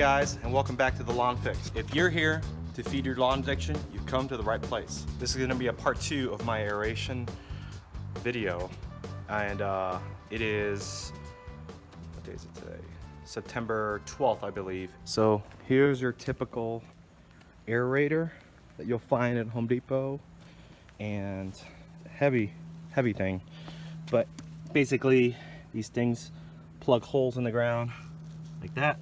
guys, and welcome back to the Lawn Fix. If you're here to feed your lawn addiction, you've come to the right place. This is going to be a part 2 of my aeration video, and it is, what day is it today? September 12th, I believe. So here's your typical aerator that you'll find at Home Depot, and heavy thing, but basically these things plug holes in the ground like that,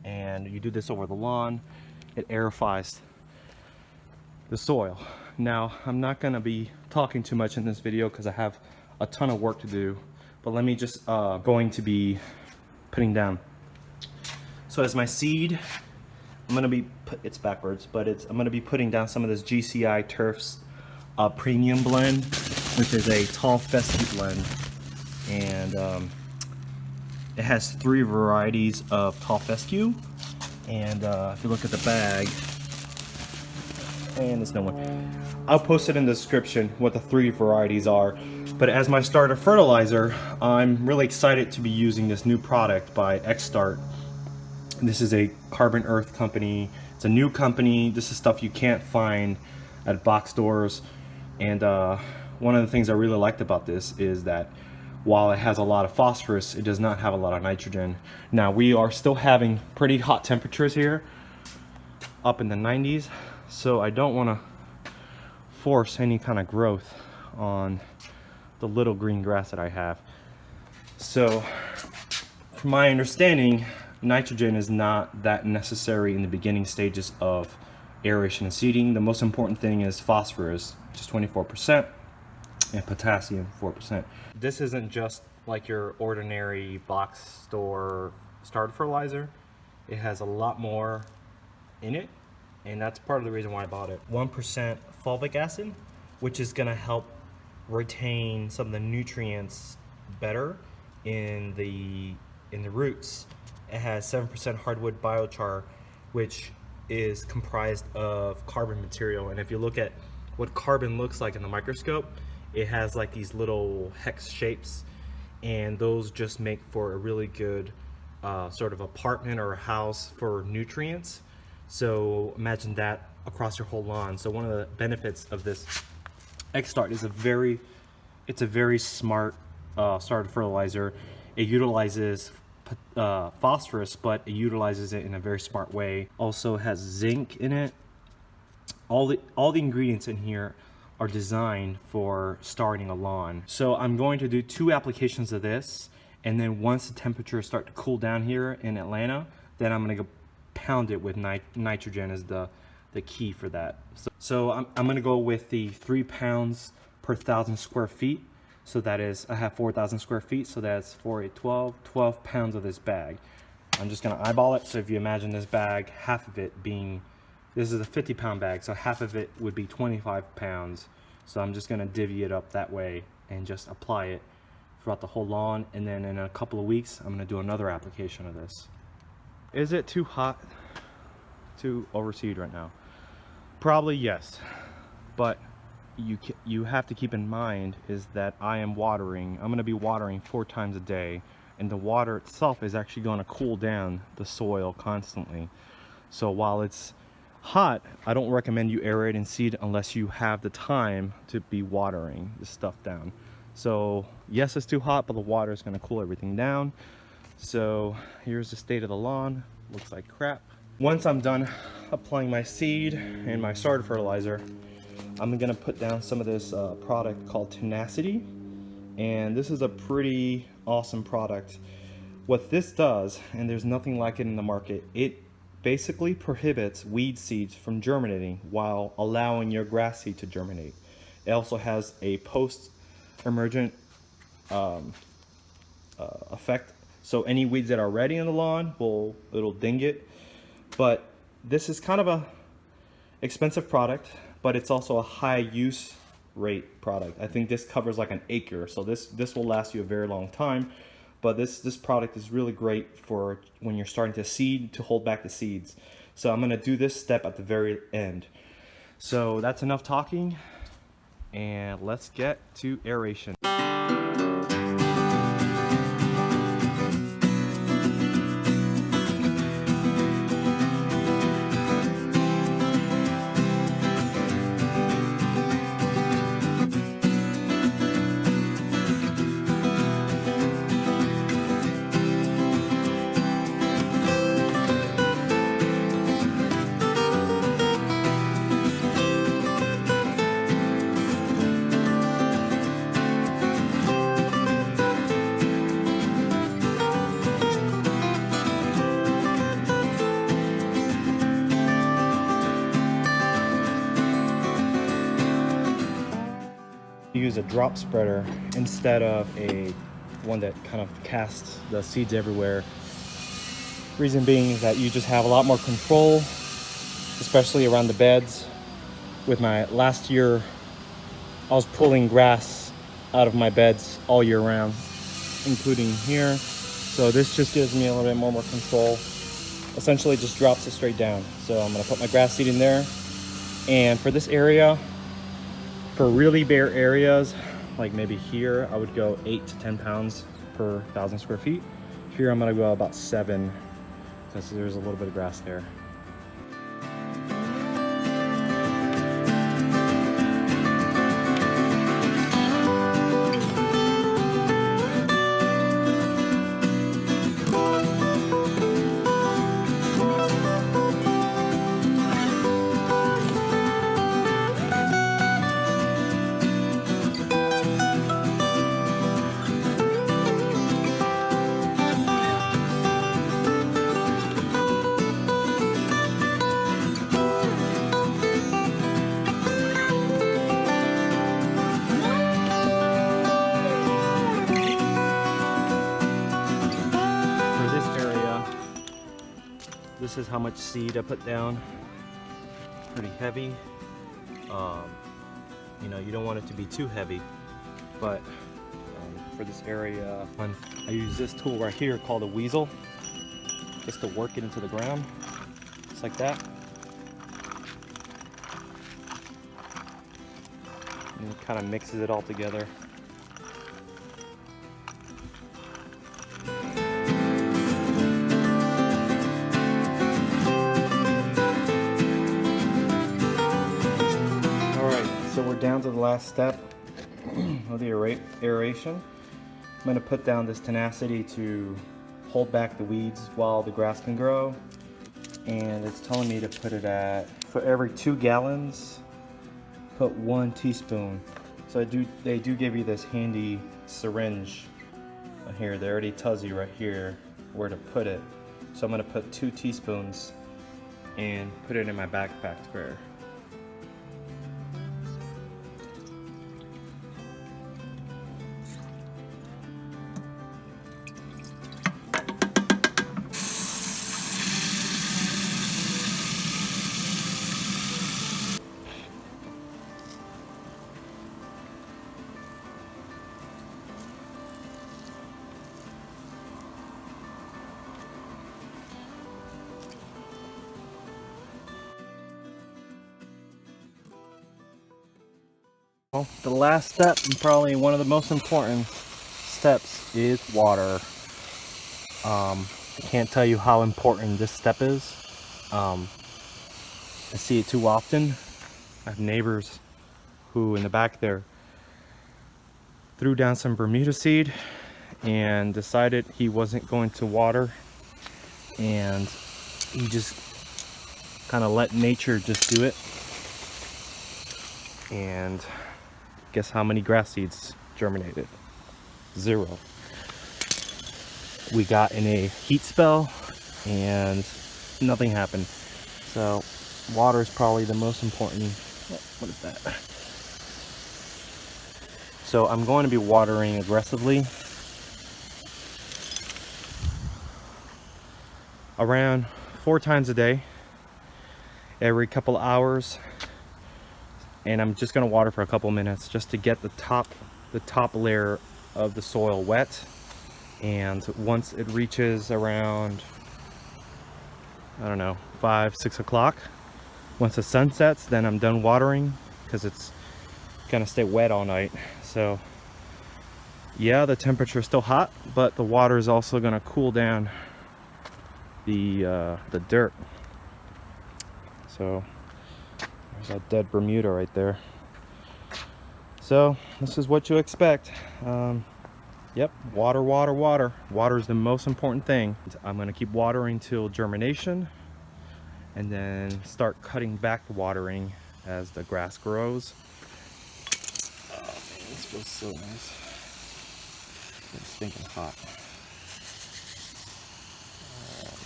and you do this over the lawn. It aerifies the soil. Now, I'm not gonna be talking too much in this video because I have a ton of work to do, but let me just going to be putting down. So as my seed, I'm gonna be it's backwards, but I'm gonna be putting down some of this GCI Turf's premium blend, which is a tall fescue blend, and it has 3 varieties of tall fescue. And if you look at the bag, and there's no one, I'll post it in the description what the 3 varieties are. But as my starter fertilizer, I'm really excited to be using this new product by Xstart. This is a Carbon Earth company. It's a new company. This is stuff you can't find at box stores. And one of the things I really liked about this is that while it has a lot of phosphorus, it does not have a lot of nitrogen. Now, we are still having pretty hot temperatures here, up in the 90s, so I don't want to force any kind of growth on the little green grass that I have. So, from my understanding, nitrogen is not that necessary in the beginning stages of aeration and seeding. The most important thing is phosphorus, which is 24%. And potassium 4%. This isn't just like your ordinary box store starter fertilizer. It has a lot more in it, and that's part of the reason why I bought it. 1% fulvic acid, which is going to help retain some of the nutrients better in the roots. It has 7% hardwood biochar, which is comprised of carbon material, and if you look at what carbon looks like in the microscope, it has like these little hex shapes, and those just make for a really good sort of apartment or a house for nutrients. So imagine that across your whole lawn. So one of the benefits of this Xstart is it's a very smart starter fertilizer. It utilizes phosphorus, but it utilizes it in a very smart way. Also has zinc in it. All the ingredients in here are designed for starting a lawn. So I'm going to do 2 applications of this, and then once the temperatures start to cool down here in Atlanta, then I'm gonna go pound it with nitrogen as the key for that. So I'm gonna go with the 3 pounds per 1,000 square feet. So that is, I have 4,000 square feet, so that's 4, 8, 12 pounds of this bag. I'm just gonna eyeball it. So if you imagine this bag, half of it being, this is a 50-pound bag, so half of it would be 25 pounds. So I'm just gonna divvy it up that way and just apply it throughout the whole lawn. And then in a couple of weeks, I'm gonna do another application of this. Is it too hot to overseed right now? Probably yes, but you have to keep in mind is that I'm gonna be watering 4 times a day, and the water itself is actually gonna cool down the soil constantly. So while it's hot, I don't recommend you aerate and seed unless you have the time to be watering this stuff down. So yes, it's too hot, but the water is going to cool everything down. So here's the state of the lawn. Looks like crap. Once I'm done applying my seed and my starter fertilizer, I'm going to put down some of this product called Tenacity, and this is a pretty awesome product. What this does, and there's nothing like it in the market, it basically prohibits weed seeds from germinating while allowing your grass seed to germinate. It also has a post-emergent effect, so any weeds that are already in the lawn it'll ding it. But this is kind of a expensive product, but it's also a high use rate product. I think this covers like an acre, so this will last you a very long time. But this product is really great for when you're starting to seed, to hold back the seeds. So I'm gonna do this step at the very end. So that's enough talking, and let's get to aeration. use a drop spreader instead of a one that kind of casts the seeds everywhere. Reason being is that you just have a lot more control, especially around the beds. With my last year, I was pulling grass out of my beds all year round, including here. So this just gives me a little bit more control. Essentially just drops it straight down. So I'm gonna put my grass seed in there. And for this area, for really bare areas, like maybe here, I would go 8 to 10 pounds per 1,000 square feet. Here I'm gonna go about 7, because there's a little bit of grass there. This is how much seed I put down. Pretty heavy. You know, you don't want it to be too heavy, but for this area, I use this tool right here called a weasel, just to work it into the ground, just like that. And it kind of mixes it all together. So we're down to the last step of the aeration. I'm going to put down this Tenacity to hold back the weeds while the grass can grow. And it's telling me to put it at, for every 2 gallons, put 1 teaspoon. So they do give you this handy syringe here. They already tells you right here where to put it. So I'm going to put 2 teaspoons and put it in my backpack sprayer. Well, the last step, and probably one of the most important steps, is water. I can't tell you how important this step is. I see it too often. I have neighbors who, in the back there, threw down some Bermuda seed and decided he wasn't going to water, and he just kind of let nature just do it. And guess how many grass seeds germinated? 0. We got in a heat spell and nothing happened. So water is probably the most important. What is that? So I'm going to be watering aggressively. Around 4 times a day, every couple hours. And I'm just going to water for a couple minutes just to get the top layer of the soil wet. And once it reaches around, I don't know, 5, 6 o'clock, once the sun sets, then I'm done watering, because it's gonna stay wet all night. So yeah, the temperature is still hot, but the water is also gonna cool down the dirt. So there's that dead Bermuda right there. So this is what you expect. Yep, water, water, water. Water is the most important thing. I'm gonna keep watering till germination, and then start cutting back the watering as the grass grows. Oh man, this feels so nice. It's stinking hot.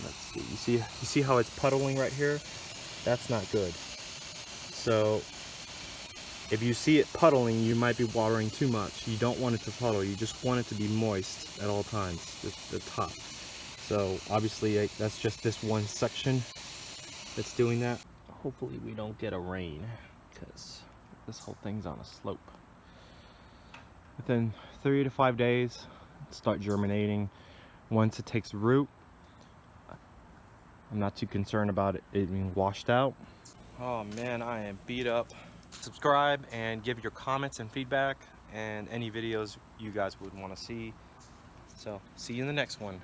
Let's see. You see how it's puddling right here? That's not good. So If you see it puddling, you might be watering too much. You don't want it to puddle. You just want it to be moist at all times, the top. So obviously that's just this one section that's doing that. Hopefully we don't get a rain because this whole thing's on a slope. Within 3 to 5 days, start germinating. Once it takes root, I'm not too concerned about it being washed out. Oh man, I am beat up. Subscribe and give your comments and feedback and any videos you guys would want to see. So see you in the next one.